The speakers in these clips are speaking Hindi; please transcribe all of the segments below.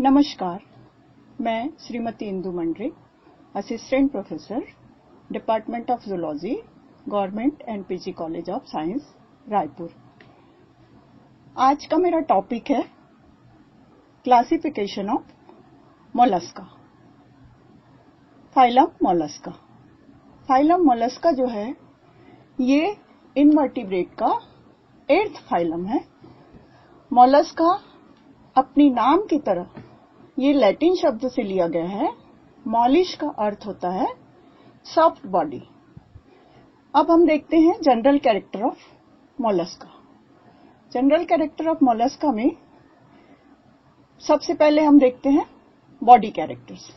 नमस्कार, मैं Shrimati Indu Mandre, assistant professor, department of zoology, government NPG college of science, Raipur. आज का मेरा टॉपिक है classification of mollusca. Phylum mollusca. Phylum mollusca जो है ये इनवर्टिब्रेट का 8th फाइलम है। मोलस्का अपनी नाम की तरह ये लैटिन शब्द से लिया गया है। मॉलिश का अर्थ होता है सॉफ्ट बॉडी। अब हम देखते हैं general character of Mollusca. General character of Mollusca में सबसे पहले हम देखते हैं बॉडी कैरेक्टर्स।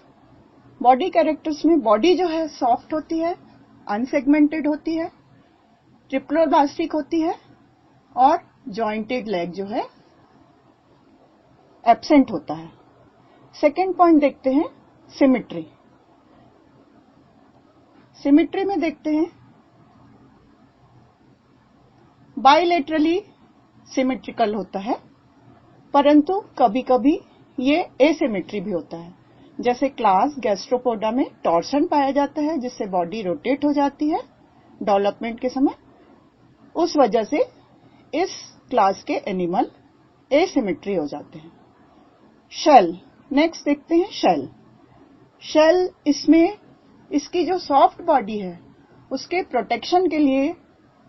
बॉडी कैरेक्टर्स में बॉडी जो है सॉफ्ट होती है, अनसेगमेंटेड होती है, ट्रिप्लोब्लास्टिक होती है और जॉइंटेड लेग जो है एब्सेंट होता है। सेकेंड पॉइंट देखते हैं सिमेट्री। सिमेट्री में देखते हैं बाइलेटरली सिमेट्रिकल होता है, परंतु कभी-कभी ये एसिमेट्री भी होता है। जैसे क्लास गैस्ट्रोपोडा में टॉर्सन पाया जाता है, जिससे बॉडी रोटेट हो जाती है डेवलपमेंट के समय। उस वजह से इस क्लास के एनिमल एसिमेट्री हो जाते हैं। शेल, नेक्स्ट देखते हैं शेल। शेल इसमें इसकी जो सॉफ्ट बॉडी है उसके प्रोटेक्शन के लिए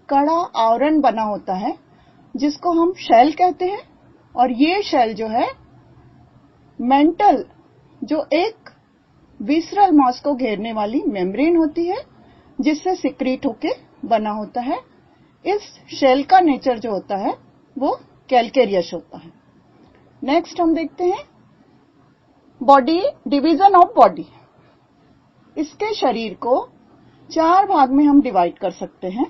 कड़ा आवरण बना होता है, जिसको हम शेल कहते हैं। और ये शेल जो है मेंटल, जो एक विसरल मास को घेरने वाली मेम्ब्रेन होती है, जिससे सिक्रीट होके बना होता है। इस शेल का नेचर जो होता है वो कैल्केरियस होता है। नेक्स्ट हम देखते हैं बॉडी, डिवीजन ऑफ बॉडी। इसके शरीर को 4 भाग में हम डिवाइड कर सकते हैं: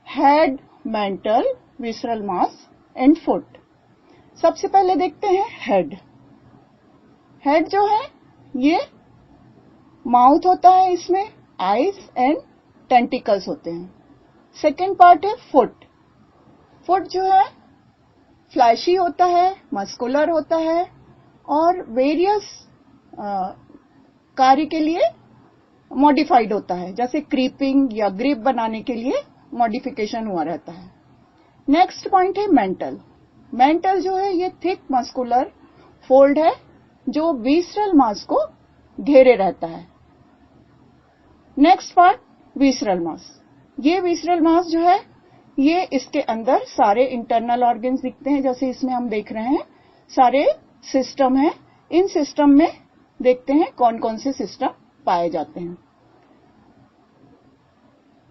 head, mental, visceral mass and foot. सबसे पहले देखते हैं हेड। हेड जो है ये माउथ होता है, इसमें आईज एंड टेंटिकल्स होते हैं। सेकेंड पार्ट है फुट। फुट जो है फ्लैशी होता है, मस्कुलर होता है और वेरियस कार्य के लिए मॉडिफाइड होता है, जैसे क्रीपिंग या ग्रिप बनाने के लिए मॉडिफिकेशन हुआ रहता है। नेक्स्ट पॉइंट है मेंटल। मेंटल जो है ये थिक मस्कुलर फोल्ड है, जो विसरल मास को घेरे रहता है। नेक्स्ट पार्ट विसरल मास। ये विसरल मास जो है ये इसके अंदर सारे इंटरनल ऑर्गन्स दिखते हैं, जैसे इसमें हम देख रहे हैं सारे सिस्टम है। इन सिस्टम में देखते हैं कौन कौन से सिस्टम पाए जाते हैं।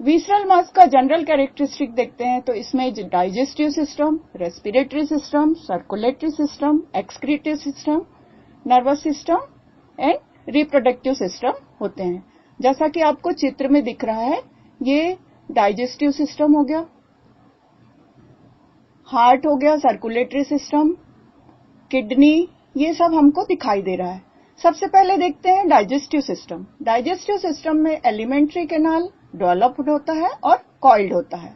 विसरल मास का जनरल कैरेक्टरिस्टिक देखते हैं तो इसमें digestive system, respiratory system, circulatory system, excretive system, nervous system and reproductive system होते हैं। जैसा कि आपको चित्र में दिख रहा है, ये डाइजेस्टिव सिस्टम हो गया, हार्ट हो गया, सर्कुलेटरी सिस्टम, किडनी, ये सब हमको दिखाई दे रहा है। सबसे पहले देखते हैं डाइजेस्टिव सिस्टम। डाइजेस्टिव सिस्टम में एलिमेंट्री कैनाल डेवलप्ड होता है और कॉइल्ड होता है।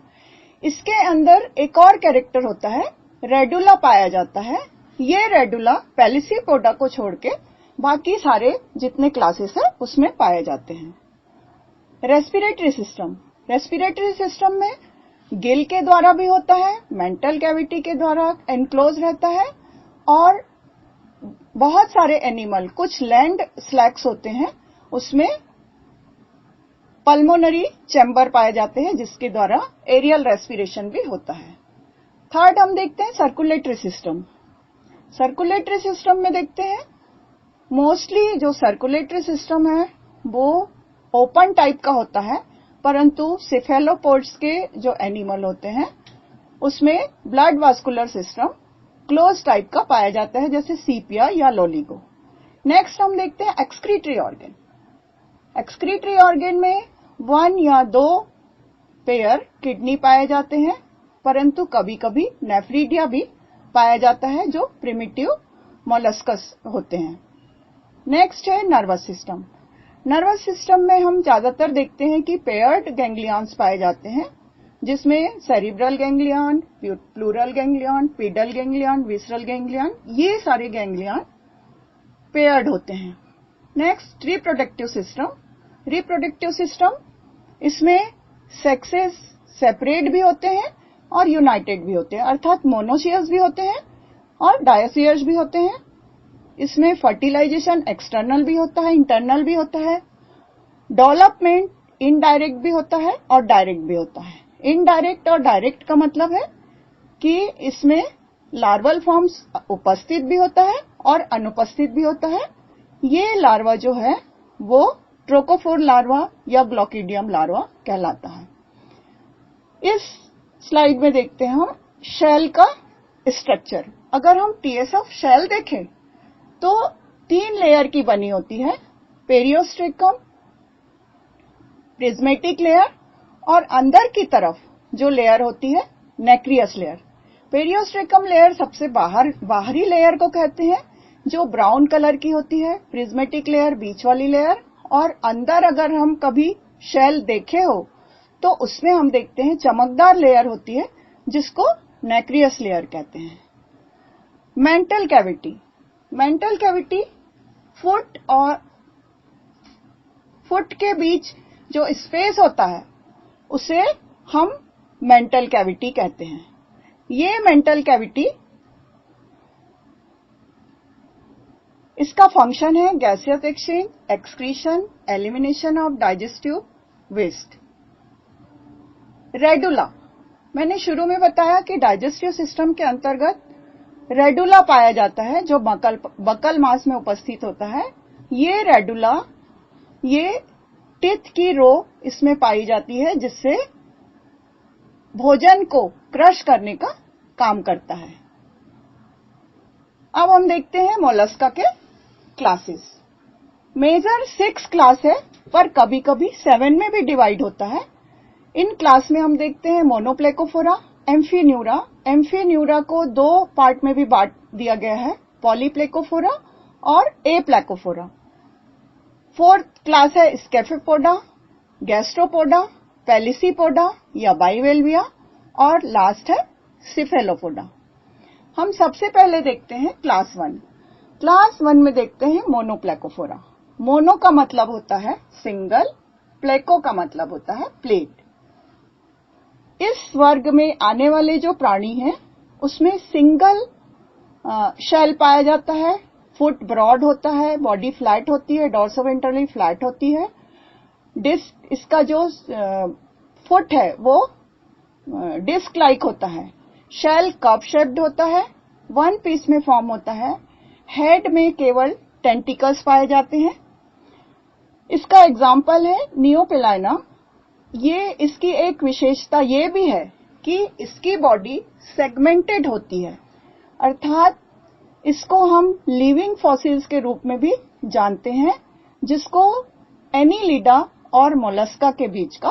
इसके अंदर एक और कैरेक्टर होता है, रेडुला पाया जाता है। ये रेडुला पेलिसीपोडा को छोड़ के बाकी सारे जितने क्लासेस है उसमें पाए जाते हैं। Respiratory system. रेस्पिरेटरी सिस्टम में गिल के द्वारा भी होता है, मेंटल कैविटी के द्वारा एनक्लोज रहता है और बहुत सारे एनिमल, कुछ लैंड स्लैक्स होते हैं, उसमें पल्मोनरी चैम्बर पाए जाते हैं, जिसके द्वारा एरियल रेस्पिरेशन भी होता है। थर्ड हम देखते हैं सर्कुलेटरी सिस्टम। सर्कुलेटरी सिस्टम में देखते हैं मोस्टली जो सर्कुलेटरी सिस्टम है वो ओपन टाइप का होता है, परंतु सेफेलोपोड्स के जो एनिमल होते हैं उसमें blood vascular system close type का पाया जाता है, जैसे सीपिया या लोलिगो। नेक्स्ट हम देखते हैं एक्सक्रीटरी ऑर्गन। एक्सक्रीटरी ऑर्गन में 1 या 2 पेयर किडनी पाए जाते हैं, परंतु कभी-कभी नेफ्रीडिया भी पाया जाता है, जो प्रिमिटिव मोलस्कस होते हैं। नेक्स्ट है नर्वस सिस्टम। नर्वस सिस्टम में हम ज्यादातर देखते हैं कि पेयर्ड गैंग्लियंस पाए जाते हैं, जिसमें cerebral ganglion, pleural ganglion, pedal ganglion, visceral ganglion, ये सारे गैंग्लियन पेयर्ड होते हैं। Next, reproductive system. Reproductive system, इसमें सेक्सेस सेपरेट भी होते हैं और यूनाइटेड भी होते हैं, अर्थात मोनोसियस भी होते हैं और डायोसियस भी होते हैं। इसमें फर्टिलाइजेशन एक्सटर्नल भी होता है, इंटरनल भी होता है। डेवलपमेंट इनडायरेक्ट भी होता है और डायरेक्ट भी होता है। इनडायरेक्ट और डायरेक्ट का मतलब है कि इसमें लार्वल फॉर्म्स उपस्थित भी होता है और अनुपस्थित भी होता है। ये लार्वा जो है वो ट्रोकोफोर लार्वा या ग्लॉकिडियम लार्वा कहलाता है। इस स्लाइड में देखते हैं हम शेल का स्ट्रक्चर। अगर हम टीएसएफ शेल देखें तो 3 लेयर की बनी होती है, पेरियोस्ट्रिकम, प्रिज्मेटिक लेयर और अंदर की तरफ जो लेयर होती है नेक्रियस लेयर। पेरियोस्ट्रिकम लेयर सबसे बाहरी लेयर को कहते हैं, जो ब्राउन कलर की होती है। प्रिज्मेटिक लेयर बीच वाली लेयर, और अंदर अगर हम कभी शेल देखे हो तो उसमें हम देखते हैं चमकदार लेयर होती है जिसको नेक्रियस लेयर कहते हैं। Mantle cavity. Mantle cavity foot के बीच जो स्पेस होता है उसे हम मेंटल कैविटी कहते हैं। ये मेंटल कैविटी, इसका फंक्शन है gaseous exchange, excretion, elimination of digestive waste. Radula, मैंने शुरू में बताया कि डाइजेस्टिव सिस्टम के अंतर्गत रेडुला पाया जाता है जो बकल मास में उपस्थित होता है। ये रेडुला, ये टिथ की रो इसमें पाई जाती है जिससे भोजन को क्रश करने का काम करता है। अब हम देखते हैं मोलस्का के क्लासेस। मेजर 6 क्लास है पर कभी कभी 7 में भी डिवाइड होता है। इन क्लास में हम देखते हैं मोनोप्लेकोफोरा, एम्फीन्यूरा। एम्फीन्यूरा को 2 पार्ट में भी बांट दिया गया है, पॉलीप्लेकोफोरा और एप्लेकोफोरा। 4th क्लास है स्केफोपोडा, गैस्ट्रोपोडा, पेलिसीपोडा या बाइवेल्विया, और लास्ट है सिफेलोपोडा। हम सबसे पहले देखते हैं क्लास 1। क्लास 1 में देखते हैं मोनोप्लेकोफोरा। मोनो का मतलब होता है सिंगल, प्लेको का मतलब होता है प्लेट। इस वर्ग में आने वाले जो प्राणी हैं उसमें सिंगल शेल पाया जाता है। फुट ब्रॉड होता है, बॉडी फ्लैट होती है, डॉर्सोवेंट्रली फ्लैट होती है। डिस्क, इसका जो फुट है वो डिस्क लाइक होता है। शेल कप शेप्ड होता है, 1 पीस में फॉर्म होता है। हेड में केवल टेंटिकल्स पाए जाते हैं। इसका एग्जाम्पल है नियोपेलाइना। ये इसकी एक विशेषता ये भी है कि इसकी बॉडी सेगमेंटेड होती है, अर्थात इसको हम लिविंग फॉसिल्स के रूप में भी जानते हैं, जिसको एनीलिडा और मोलस्का के बीच का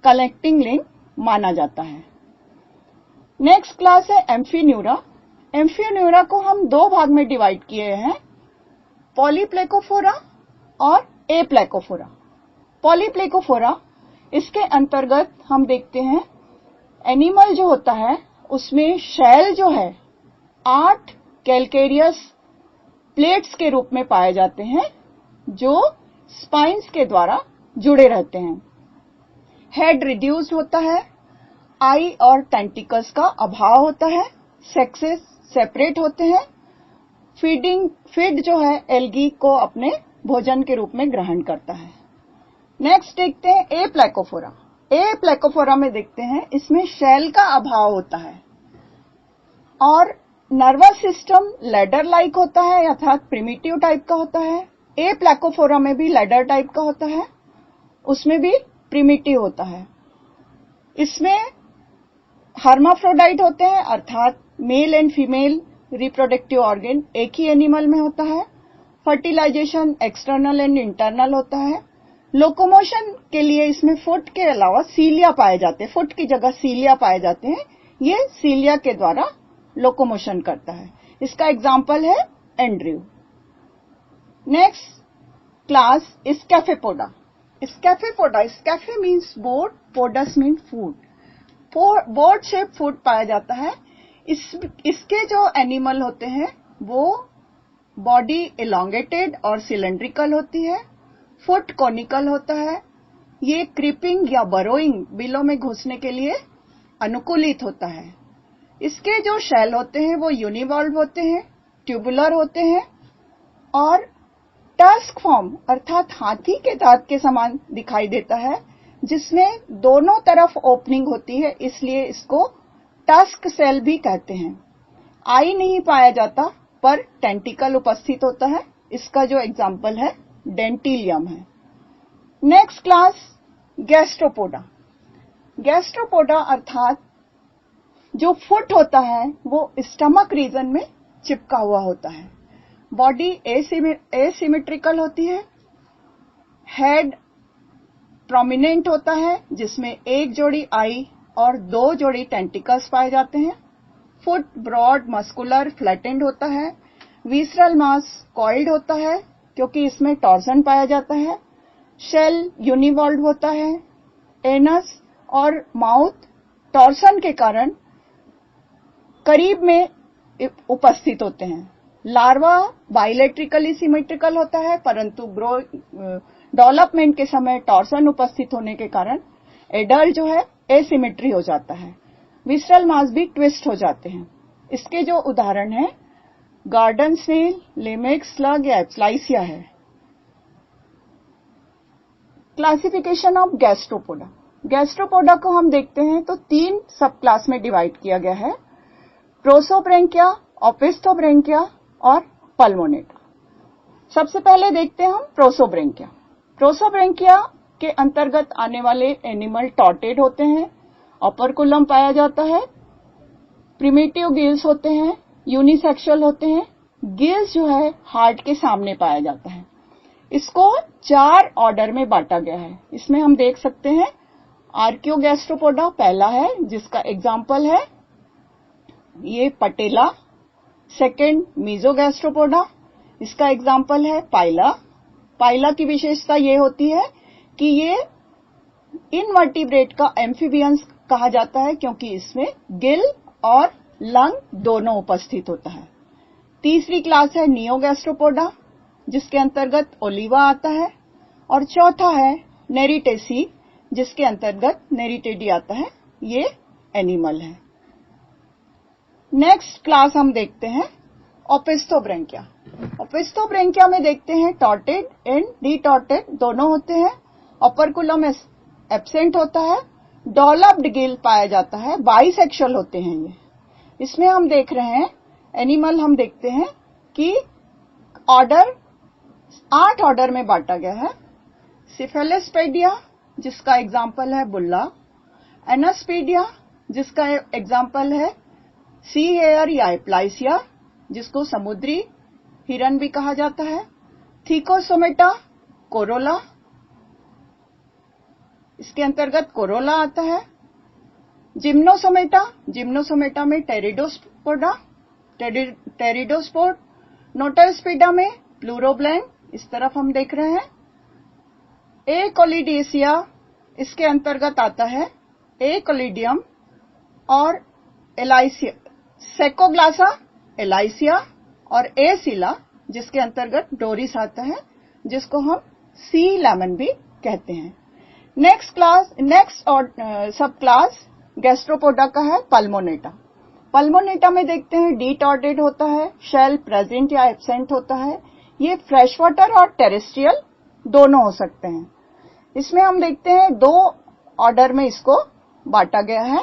कनेक्टिंग लिंक माना जाता है। नेक्स्ट क्लास है एम्फीन्यूरा। एम्फीन्यूरा को हम 2 भाग में डिवाइड किए हैं, पॉलीप्लेकोफोरा और एप्लेकोफोरा। पॉलीप्लेकोफोरा, इसके अंतर्गत हम देखते हैं एनिमल जो होता है उसमें शेल जो है 8 कैल्केरियस प्लेट्स के रूप में पाए जाते हैं जो स्पाइन्स के द्वारा जुड़े रहते हैं। हेड रिड्यूस्ड होता है, आई और टेंटिकल्स का अभाव होता है, सेक्सेस सेपरेट होते हैं। फीड जो है एल्गी को अपने भोजन के रूप में ग्रहण करता है। नेक्स्ट देखते हैं एप्लेकोफोरा। एप्लेकोफोरा में देखते हैं इसमें शेल का अभाव होता है और नर्वस सिस्टम लैडर लाइक होता है, अर्थात प्रिमिटिव टाइप का होता है। एप्लेकोफोरा में भी लैडर टाइप का होता है, उसमें भी प्रिमिटिव होता है। इसमें हर्माफ्रोडाइट होते हैं, अर्थात male and female reproductive organ एक ही एनिमल में होता है। फर्टिलाइजेशन एक्सटर्नल एंड इंटरनल होता है। लोकोमोशन के लिए इसमें फुट के अलावा सीलिया पाए जाते हैं, फुट की जगह सीलिया पाए जाते हैं। ये सीलिया के द्वारा लोकोमोशन करता है। इसका एग्जाम्पल है एंड्रयू। Next class scaphopoda. Scaphopoda, scapho means boat, podos mean food. Boat shape food पाया जाता है। इसके जो एनिमल होते हैं वो बॉडी एलोंगेटेड और सिलेंड्रिकल होती है, फुट कॉनिकल होता है, ये क्रीपिंग या बरोइंग बिलों में घुसने के लिए अनुकूलित होता है। इसके जो शेल होते हैं वो यूनिवॉल्व होते हैं, ट्यूबुलर होते हैं और टस्क फॉर्म अर्थात हाथी के दांत के समान दिखाई देता है, जिसमें दोनों तरफ ओपनिंग होती है, इसलिए इसको टस्क सेल भी कहते हैं। आई नहीं पाया जाता पर टेंटिकल उपस्थित होता है, इसका जो एग्जाम्पल है डेंटिलियम है। Next class Gastropoda. गैस्ट्रोपोडा अर्थात जो फुट होता है वो स्टमक रीजन में चिपका हुआ होता है। बॉडी एसिमेट्रिकल होती है, हेड प्रोमिनेंट होता है जिसमें एक जोड़ी आई और 2 जोड़ी टेंटिकल्स पाए जाते हैं। फुट ब्रॉड मस्कुलर फ्लैटेंड होता है, विसरल मास कॉइल्ड होता है क्योंकि इसमें टॉर्सन पाया जाता है, शेल यूनिवॉल्व होता है, एनस और माउथ टॉर्सन के कारण करीब में उपस्थित होते हैं। लार्वा बाइलेट्रिकली सिमेट्रिकल होता है परंतु डेवलपमेंट के समय टॉर्सन उपस्थित होने के कारण एडल्ट जो है एसिमेट्री हो जाता है, विसरल मास भी ट्विस्ट हो जाते हैं। इसके जो उदाहरण हैं गार्डन स्नेल, लिमिक्स स्लग या एप्लाइसिया है। Classification of Gastropoda. गैस्ट्रोपोडा को हम देखते हैं तो 3 सब क्लास में डिवाइड किया गया है, प्रोसोब्रैंकिया, ओपिस्थोब्रैंकिया और पल्मोनेटा। सबसे पहले देखते हैं हम प्रोसोब्रैंकिया। प्रोसोब्रैंकिया के अंतर्गत आने वाले एनिमल टॉर्टेड होते हैं, ऑपरकुलम पाया जाता है, प्रिमिटिव गिल्स होते हैं, यूनिसेक्सुअल होते हैं। गिल्स जो है हार्ट के सामने पाया जाता है। इसको 4 ऑर्डर में बांटा गया है। इसमें हम देख सकते हैं आर्कियोगैस्ट्रोपोडा पहला है जिसका एग्जाम्पल है ये पटेला। सेकंड मीजोगैस्ट्रोपोडा, इसका एग्जाम्पल है पाइला। पाइला की विशेषता ये होती है कि ये इनवर्टिब्रेट का एम्फीबियंस कहा जाता है क्योंकि इसमें गिल और लंग दोनों उपस्थित होता है। तीसरी क्लास है नियोगैस्ट्रोपोडा जिसके अंतर्गत ओलिवा आता है और चौथा है नेरिटेसी जिसके अंतर्गत नेरिटेडी आता है। ये एनिमल है। नेक्स्ट क्लास हम देखते हैं ओपिस्थोब्रैंकिया। ओपिस्थोब्रैंकिया में देखते हैं टॉर्टेड एंड डिटॉर्टेड दोनों होते हैं, ऑपरकुलम एब्सेंट होता है, डेवलप्ड गिल पाया जाता है, बाइसेक्सुअल होते हैं ये। इसमें हम देख रहे हैं एनिमल हम देखते हैं कि ऑर्डर 8 ऑर्डर में बांटा गया है। सिफेलोस्पेडिया जिसका एग्जाम्पल है बुल्ला, एनास्पेडिया जिसका एग्जाम्पल है सी हेयर या एप्लाइसिया जिसको समुद्री हिरन भी कहा जाता है, थीकोसोमेटा कोरोला, इसके अंतर्गत कोरोला आता है, जिम्नोसोमेटा, जिम्नोसोमेटा में टेरिडोस्पोडा, टेरिडोस्पोड, नोटलस्पेडा में प्लूरोब्लैंक, इस तरफ हम देख रहे हैं। एकोलिडेसिया इसके अंतर्गत आता है एकोलिडियम और एलाइसिया, सेकोग्लासा, एलाइसिया और एसिला जिसके अंतर्गत डोरिस आता है जिसको हम सी लेमन भी कहते हैं। नेक्स्ट सब क्लास गैस्ट्रोपोडा का है पल्मोनेटा। पल्मोनेटा में देखते हैं डिटॉर्टेड होता है, शेल प्रेजेंट या एब्सेंट होता है। ये फ्रेश वाटर और टेरेस्ट्रियल दोनों हो सकते हैं। इसमें हम देखते हैं 2 ऑर्डर में इसको बांटा गया है,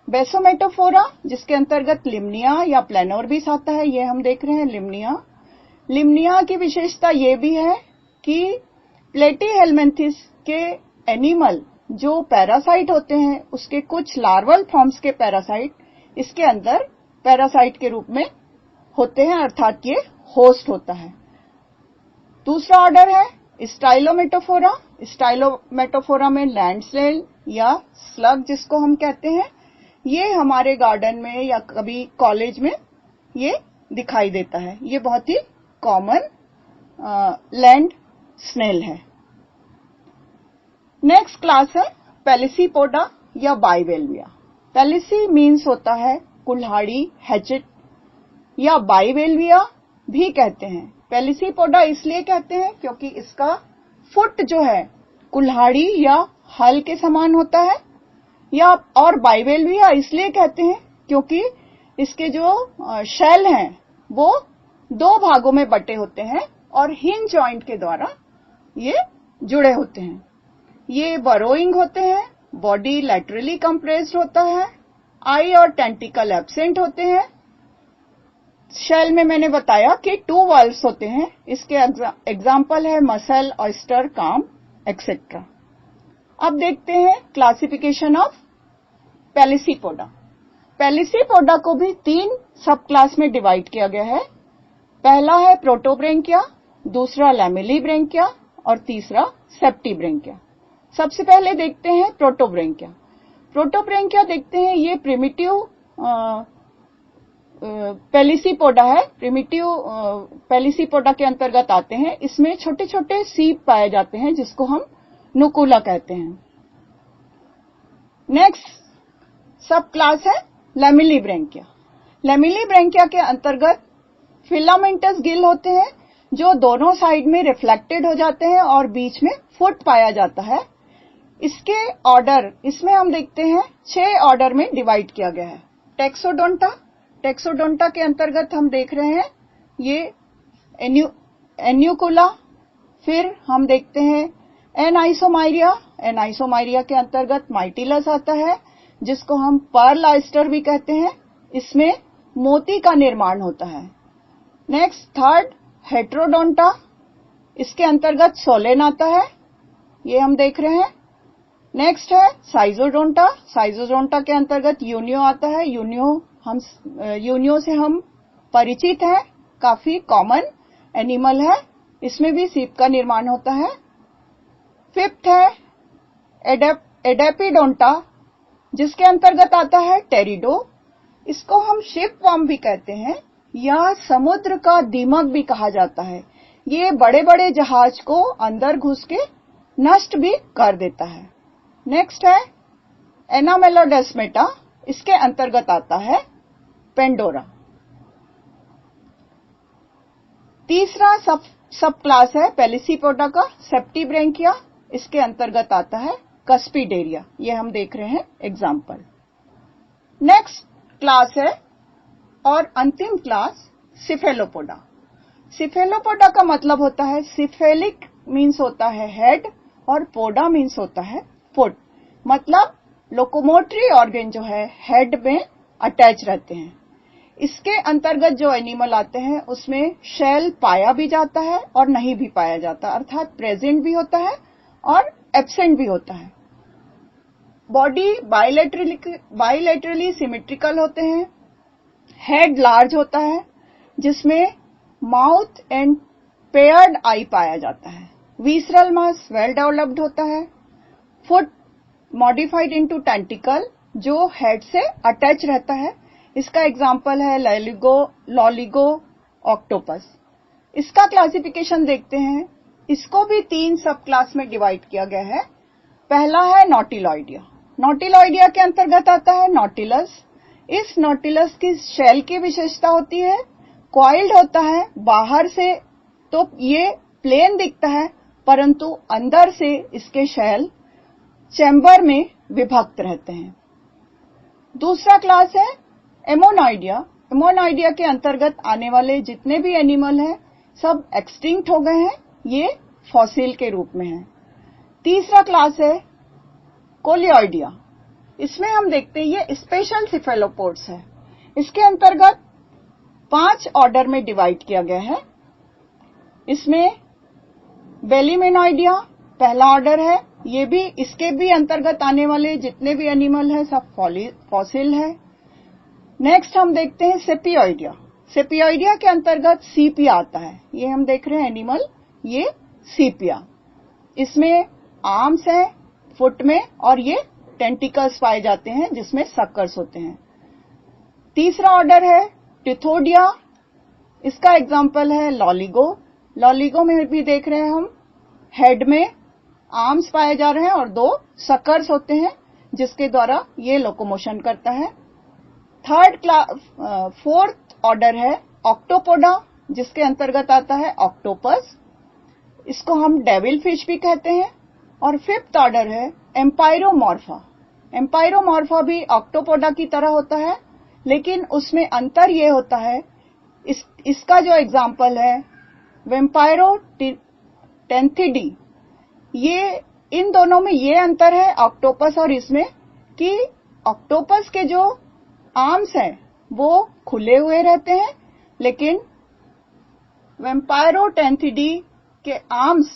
बेसोमेटोफोरा जिसके अंतर्गत लिम्निया या प्लेनोर्बिस आता है, ये हम देख रहे हैं लिम्निया। लिम्निया की विशेषता ये भी है कि प्लेटीहेलमिन्थिस के एनिमल जो पैरासाइट होते हैं उसके कुछ लार्वल फॉर्म्स के पैरासाइट इसके अंदर पैरासाइट के रूप में होते हैं अर्थात ये होस्ट होता है। दूसरा ऑर्डर है स्टाइलोमेटोफोरा। स्टाइलोमेटोफोरा में लैंड स्नेल या स्लग जिसको हम कहते हैं, ये हमारे गार्डन में या कभी कॉलेज में ये दिखाई देता है। ये बहुत ही कॉमन लैंड स्नेल है। नेक्स्ट क्लास है पेलिसीपोडा या बाइवेल्विया। पेलिसी मीन्स होता है कुल्हाड़ी, हैचेट, या बाइवेल्विया भी कहते हैं। पेलिसीपोडा इसलिए कहते हैं क्योंकि इसका फुट जो है कुल्हाड़ी या हल के समान होता है, या और बाइवेलविया इसलिए कहते हैं क्योंकि इसके जो शेल हैं वो 2 भागों में बटे होते हैं और हिंज जॉइंट के द्वारा ये जुड़े होते हैं। ये बरोइंग होते हैं, बॉडी लैटरली कंप्रेस्ड होता है, आई और टेंटिकल एब्सेंट होते हैं। शेल में मैंने बताया कि 2 वाल्व्स होते हैं, इसके एग्जाम्पल है मसल, ऑयस्टर, काम, एक्सेट्रा। अब देखते हैं क्लासिफिकेशन ऑफ पेलिसीपोडा। पेलिसीपोडा को भी 3 सब क्लास में डिवाइड किया गया है। पहला है प्रोटोब्रेंकिया, दूसरा लैमेलिब्रेंकिया और तीसरा सेप्टिब्रेंकिया। सबसे पहले देखते हैं प्रोटोब्रेंकिया। प्रोटोब्रेंकिया देखते हैं, ये प्रिमिटिव पेलिसीपोडा है, प्रिमिटिव पेलिसीपोडा के अंतर्गत आते हैं। इसमें छोटे छोटे सीप पाए जाते हैं जिसको हम नुकुला कहते हैं। नेक्स्ट सब क्लास है लैमेलिब्रेंकिया। लैमेलिब्रेंकिया के अंतर्गत फिलामेंटस गिल होते हैं जो दोनों साइड में रिफ्लेक्टेड हो जाते हैं और बीच में फुट पाया जाता है। इसके ऑर्डर, इसमें हम देखते हैं 6 ऑर्डर में डिवाइड किया गया है। टेक्सोडोंटा, टेक्सोडोंटा के अंतर्गत हम देख रहे हैं ये एन्यूकुला। फिर हम देखते हैं एनाइसोमायरिया, एनाइसोमायरिया के अंतर्गत माइटिलस आता है जिसको हम पर्ल ऑयस्टर भी कहते हैं, इसमें मोती का निर्माण होता है। नेक्स्ट थर्ड हेट्रोडोंटा, इसके अंतर्गत सोलेन आता है, ये हम देख रहे हैं। नेक्स्ट है साइजोडोंटा, साइजोडोंटा के अंतर्गत यूनियो आता है। यूनियो से हम परिचित हैं, काफी कॉमन एनिमल है, इसमें भी सीप का निर्माण होता है। फिफ्थ है एडेपिडोंटा, जिसके अंतर्गत आता है टेरिडो, इसको हम शिप वर्म भी कहते हैं या समुद्र का दीमक भी कहा जाता है। ये बड़े बड़े जहाज को अंदर घुस के नष्ट भी कर देता है। नेक्स्ट है एनामेलोडेस्मेटा, इसके अंतर्गत आता है पेंडोरा। तीसरा सब क्लास है पेलिसीपोडा का सेप्टिब्रेंकिया, इसके अंतर्गत आता है कस्पिडेरिया, ये हम देख रहे हैं एग्जाम्पल। नेक्स्ट क्लास है और अंतिम क्लास सिफेलोपोडा। सिफेलोपोडा का मतलब होता है, सिफेलिक मीन्स होता है हेड और पोडा मीन्स होता है फुट, मतलब लोकोमोटरी ऑर्गन जो है हेड में अटैच रहते हैं। इसके अंतर्गत जो एनिमल आते हैं उसमें शेल पाया भी जाता है और नहीं भी पाया जाता, अर्थात प्रेजेंट भी होता है और एब्सेंट भी होता है। बॉडी बाइलेटरली सिमेट्रिकल होते हैं। हेड लार्ज होता है जिसमें माउथ एंड पेयर्ड आई पाया जाता है। विसरल मास वेल डेवलप्ड होता है। फुट मॉडिफाइड इनटू टेंटिकल, जो हेड से अटैच रहता है। इसका एग्जाम्पल है लॉलिगो ऑक्टोपस। इसका क्लासिफिकेशन देखते हैं, इसको भी 3 सब क्लास में डिवाइड किया गया है। पहला है नॉटिलॉइडिया। नॉटिलॉइडिया के अंतर्गत आता है नॉटिलस। इस नॉटिलस की शेल की विशेषता होती है कॉइल्ड होता है, बाहर से तो ये प्लेन दिखता है परंतु अंदर से इसके शेल चैम्बर में विभक्त रहते हैं। दूसरा क्लास है एमोनॉइडिया। एमोनॉइडिया के अंतर्गत आने वाले जितने भी एनिमल हैं सब एक्सटिंक्ट हो गए हैं, ये फॉसिल के रूप में है। तीसरा क्लास है कोलियोइडिया। इसमें हम देखते हैं ये स्पेशल सिफेलोपोड्स है। इसके अंतर्गत 5 ऑर्डर में डिवाइड किया गया है। इसमें बेलीमेनॉइडिया पहला ऑर्डर है, ये भी इसके भी अंतर्गत आने वाले जितने भी एनिमल हैं सब फॉसिल है। नेक्स्ट हम देखते हैं सेपियोइडिया। सेपियोइडिया के अंतर्गत सीपिया आता है, ये हम देख रहे हैं एनिमल, ये सीपिया। इसमें आर्म्स हैं फुट में और ये टेंटिकल्स पाए जाते हैं जिसमें सक्कर्स होते हैं। तीसरा ऑर्डर है टिथोडिया, इसका एग्जाम्पल है लॉलिगो। लॉलिगो में भी देख रहे हैं हम हेड में आर्म्स पाए जा रहे हैं और 2 सक्कर्स होते हैं जिसके द्वारा ये लोकोमोशन करता है। फोर्थ ऑर्डर है ऑक्टोपोडा। जिसके अंतर्गत आता है ऑक्टोपस, इसको हम डेविल फिश भी कहते हैं। और फिफ्थ ऑर्डर है एम्पायरोमॉर्फा। एम्पायरोमॉर्फा भी ऑक्टोपोडा की तरह होता है, लेकिन उसमें अंतर ये होता है, इसका जो एग्जाम्पल है वेम्पायरोटेंथिडी, ये इन दोनों में ये अंतर है ऑक्टोपस और इसमें कि ऑक्टोपस के जो आर्म्स हैं वो खुले हुए रहते हैं, लेकिन वेम्पायरोटेंथिडी के आर्म्स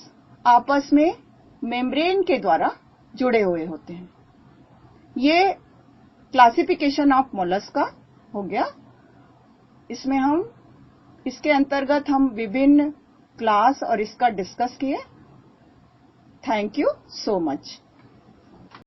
आपस में मेम्ब्रेन के द्वारा जुड़े हुए होते हैं। ये क्लासिफिकेशन ऑफ मोलस्का हो गया। इसके अंतर्गत हम विभिन्न क्लास और इसका डिस्कस किए। Thank you so much.